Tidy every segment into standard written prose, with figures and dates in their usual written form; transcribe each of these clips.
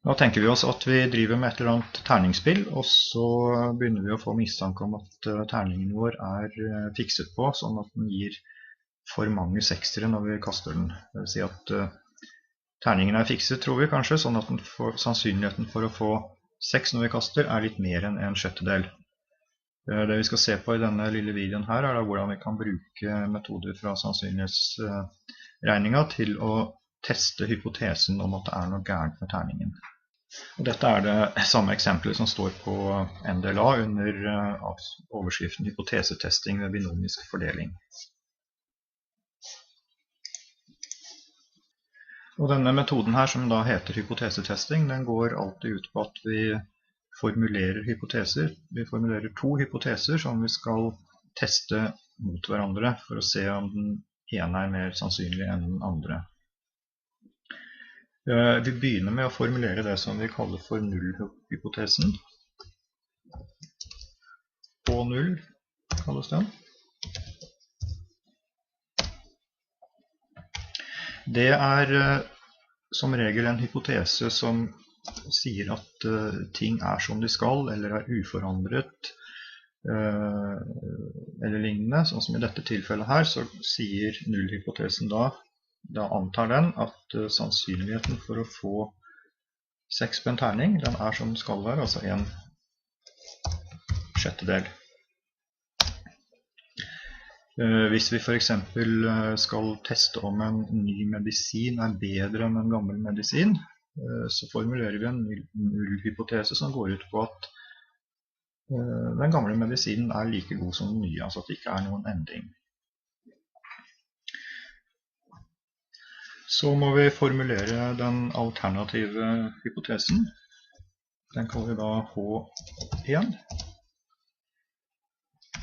Da tenker vi oss at vi driver med et eller annet terningsspill, og så begynner vi å få mistanke om at terningen vår er fikset på, sånn at den gir for mange seksere når vi kaster den. Det vil si at terningen er fikset, tror vi kanskje, sånn at sannsynligheten for å få 6 når vi kaster er litt mer enn en sjettedel. Det vi skal se på i denne lille videoen her er da hvordan vi kan bruke metoder fra sannsynlighetsregninga til å teste hypotesen om at det er noe gærent med terningen. Og dette er det samme eksempelet som står på NDLA under overskriften hypotesetesting ved binomisk fordeling. Og denne metoden her, som da heter hypotesetesting, den går alltid ut på at vi formulerer hypoteser. Vi formulerer 2 hypoteser som vi skal teste mot hverandre for å se om den ene er mer sannsynlig enn den andre. Vi begynner med å formulere det som vi kaller for nullhypotesen. H0 kalles den. Det er som regel en hypotese som sier at ting er som de skal, eller er uforandret, eller lignende. Sånn som i dette tilfellet her, så sier nullhypotesen da antar den at sannsynligheten for å få 6 på en terning, den er som den skal være, altså en sjettedel. Hvis vi for eksempel skal teste om en ny medisin er bedre enn en gammel medisin, så formulerer vi en nullhypotese som går ut på at den gamle medisinen er like god som den nye, altså at det ikke er noen endring. Så må vi formulere den alternative hypotesen. Den kaller vi da H1.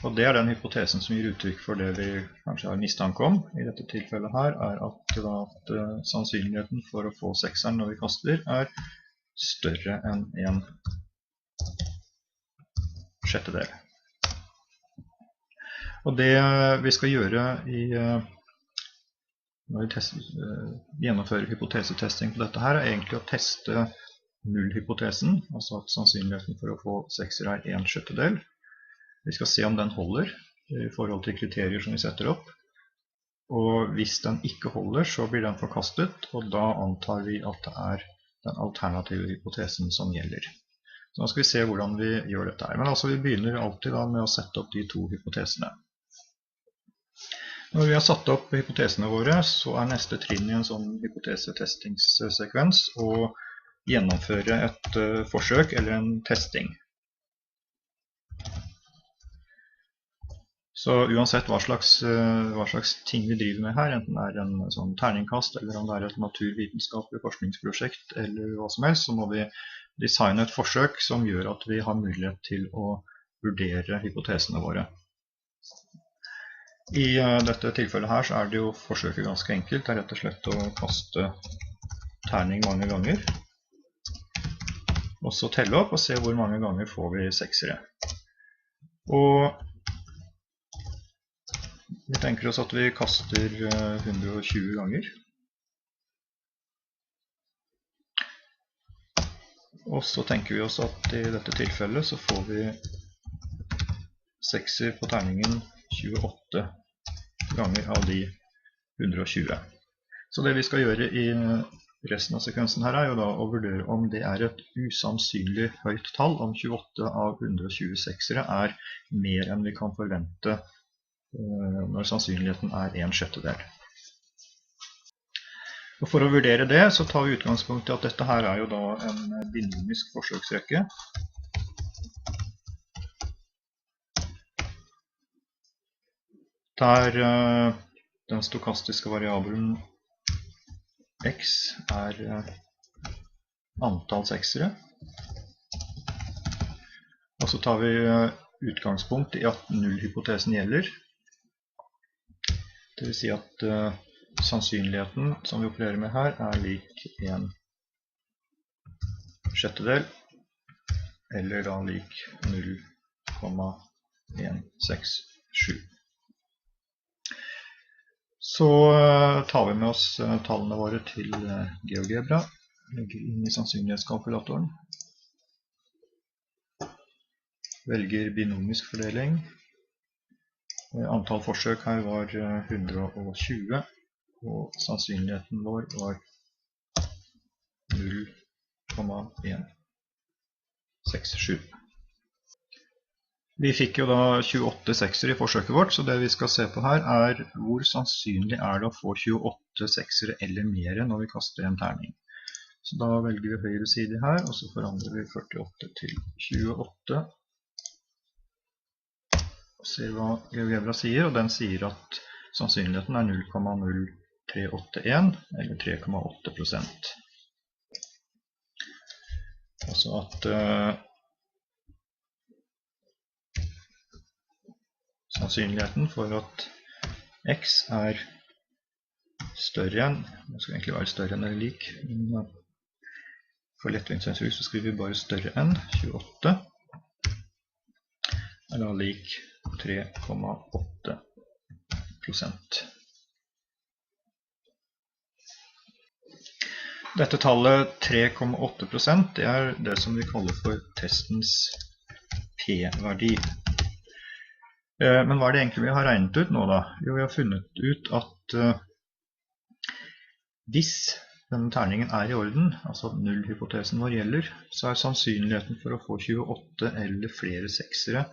Og det er den hypotesen som gir uttrykk for det vi kanskje har mistanke om. I dette tilfellet her er at sannsynligheten for å få 6-eren når vi kaster er større enn en sjettedel. Og det vi skal gjøre når vi gjennomfører hypotesetesting på dette her, er egentlig å teste nullhypotesen, altså at sannsynligheten for å få 6-er er en sjettedel. Vi skal se om den holder i forhold til kriterier som vi setter opp. Og hvis den ikke holder, så blir den forkastet, og da antar vi at det er den alternative hypotesen som gjelder. Så nå skal vi se hvordan vi gjør dette her. Men altså, vi begynner alltid da med å sette opp de 2 hypotesene. Når vi har satt opp hypotesene våre, så er neste trinn i en sånn hypotesetestingssekvens å gjennomføre et forsøk eller en testing. Så uansett hva slags ting vi driver med her, enten det er en sånn terningkast, eller om det er et naturvitenskapelig forskningsprosjekt, eller hva som helst, så må vi designe et forsøk som gjør at vi har mulighet til å vurdere hypotesene våre. I dette tilfellet her så er det jo forsøket ganske enkelt. Det er rett og slett å kaste terning mange ganger, og så telle opp og se hvor mange ganger får vi 6-ere. Og vi tenker oss at vi kaster 120 ganger. Og så tenker vi oss at i dette tilfellet så får vi 6-er på terningen 28 ganger av de 120. Så det vi skal gjøre i resten av sekvensen her er jo da å vurdere om det er et usannsynlig høyt tall, om 28 av 120 6-ere er mer enn vi kan forvente når sannsynligheten er en sjettedel. Og for å vurdere det så tar vi utgangspunkt i at dette her er jo da en binomisk forsøksrekke. Der den stokastiske variabelen x er antall 6-ere. Og så tar vi utgangspunkt i at nullhypotesen gjelder. Det vil si at sannsynligheten som vi opererer med her er lik en sjettedel, eller da lik 0,167. Så tar vi med oss tallene våre til GeoGebra. Legger inn i sannsynlighetskalkulatoren. Velger binomisk fordeling. Antall forsøk her var 120, og sannsynligheten vår var 0,167. Vi fikk jo da 28 seksere i forsøket vårt, så det vi skal se på her er hvor sannsynlig er det å få 28 seksere eller mer når vi kaster en terning. Så da velger vi høyre side her, og så forandrer vi 48 til 28. Og ser hva GeoGebra sier, og den sier at sannsynligheten er 0,0381, eller 3,8%. Altså at sannsynligheten for at x er større enn, det skal egentlig være større enn eller lik, men for lettvintsensurk så skriver vi bare større enn 28, er da lik 3,8%. Dette tallet 3,8% det er det som vi kaller for testens p-verdi. Men hva er det egentlig vi har regnet ut nå da? Jo, vi har funnet ut at hvis denne terningen er i orden, altså nullhypotesen vår gjelder, så er sannsynligheten for å få 28 eller flere seksere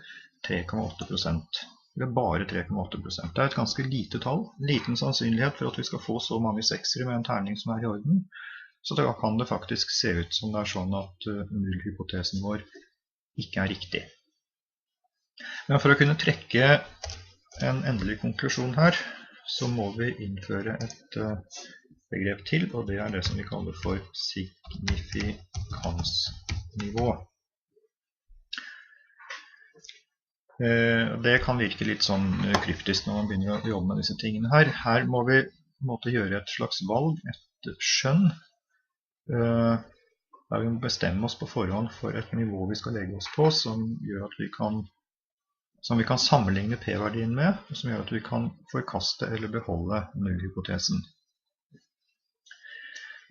3,8%. Det er bare 3,8%. Det er et ganske lite tall, liten sannsynlighet for at vi skal få så mange seksere med en terning som er i orden. Så da kan det faktisk se ut som det er sånn at nullhypotesen vår ikke er riktig. Men for å kunne trekke en endelig konklusjon her, så må vi innføre et begrep til, og det er det som vi kaller for signifikansnivå. Det kan virke litt sånn kryptisk når man begynner å jobbe med disse tingene her. Her må vi på en måte gjøre et slags valg, et skjønn, der vi må bestemme oss på forhånd for et nivå vi skal legge oss på, som gjør at vi kan sammenligne p-verdien med, og som gjør at vi kan forkaste eller beholde nullhypotesen.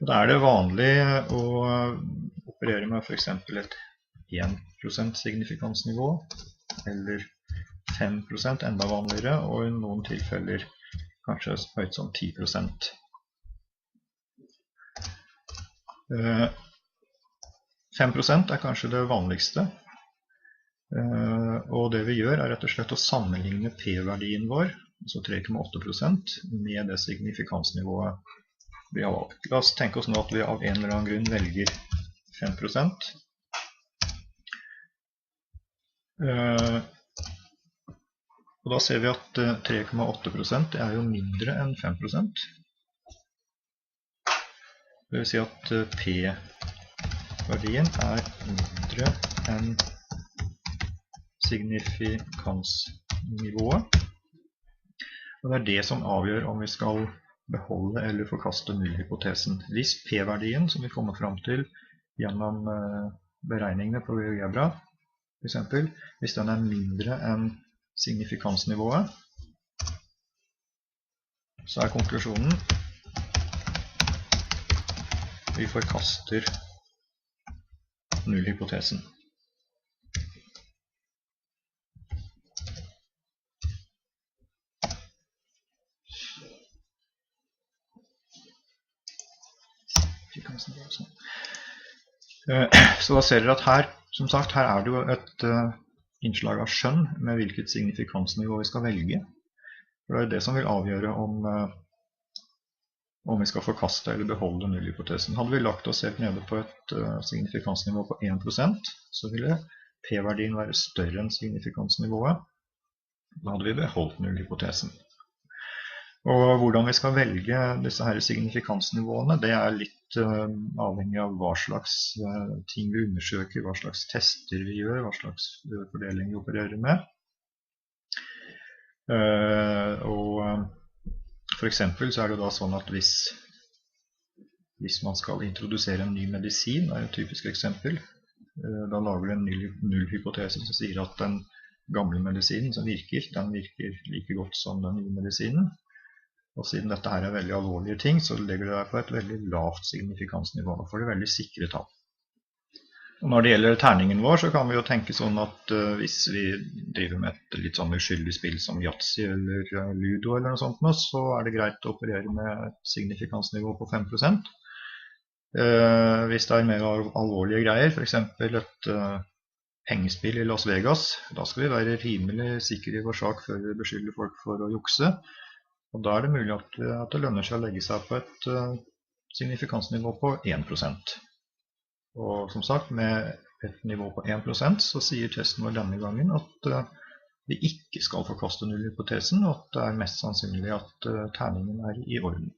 Da er det vanlig å operere med for eksempel et 1% signifikansnivå, eller 5% enda vanligere, og i noen tilfeller kanskje høyt som 10%. 5% er kanskje det vanligste, og det vi gjør er rett og slett å sammenligne p-verdien vår, altså 3,8%, med det signifikansnivået vi har valgt. La oss tenke oss nå at vi av en eller annen grunn velger 5%. Og da ser vi at 3,8% er jo mindre enn 5%. Det vil si at p-verdien er mindre enn signifikansnivået. Og det er det som avgjør om vi skal beholde eller forkaste nullhypotesen. Hvis p-verdien som vi kommer fram til gjennom beregningene på GeoGebra, for eksempel, hvis den er mindre enn signifikansnivået, så er konklusjonen vi forkaster nullhypotesen. Så da ser dere at her, som sagt, her er det jo et innslag av skjønn med hvilket signifikansnivå vi skal velge. For det er det som vil avgjøre om vi skal forkaste eller beholde nullhypotesen. Hadde vi lagt oss helt nede på et signifikansnivå på 1%, så ville p-verdien være større enn signifikansnivået. Da hadde vi beholdt nullhypotesen. Og hvordan vi skal velge disse her signifikansnivåene, det er litt avhengig av hva slags ting vi undersøker, hva slags tester vi gjør, hva slags fordeling vi opererer med. Og for eksempel så er det da sånn at hvis man skal introdusere en ny medisin, det er et typisk eksempel, da lager vi en nullhypotese som sier at den gamle medisinen som virker, den virker like godt som den nye medisinen. Og siden dette her veldig alvorlige ting, så legger det deg på et veldig lavt signifikansnivå. Da får du veldig sikre tall. Og når det gjelder terningen vår, så kan vi jo tenke sånn at hvis vi driver med et litt sånn uskyldig spill som Yatzy eller Ludo eller noe sånt, så er det greit å operere med et signifikansnivå på 5%. Hvis det er mer alvorlige greier, for eksempel et pengespill i Las Vegas, da skal vi være rimelig sikre i vår sak før vi beskylder folk for å jukse. Og da er det mulig at det lønner seg å legge seg på et signifikansnivå på 1%. Og som sagt, med et nivå på 1%, så sier testen vår denne gangen at vi ikke skal forkaste nullhypotesen, og at det er mest sannsynlig at terningen er i orden.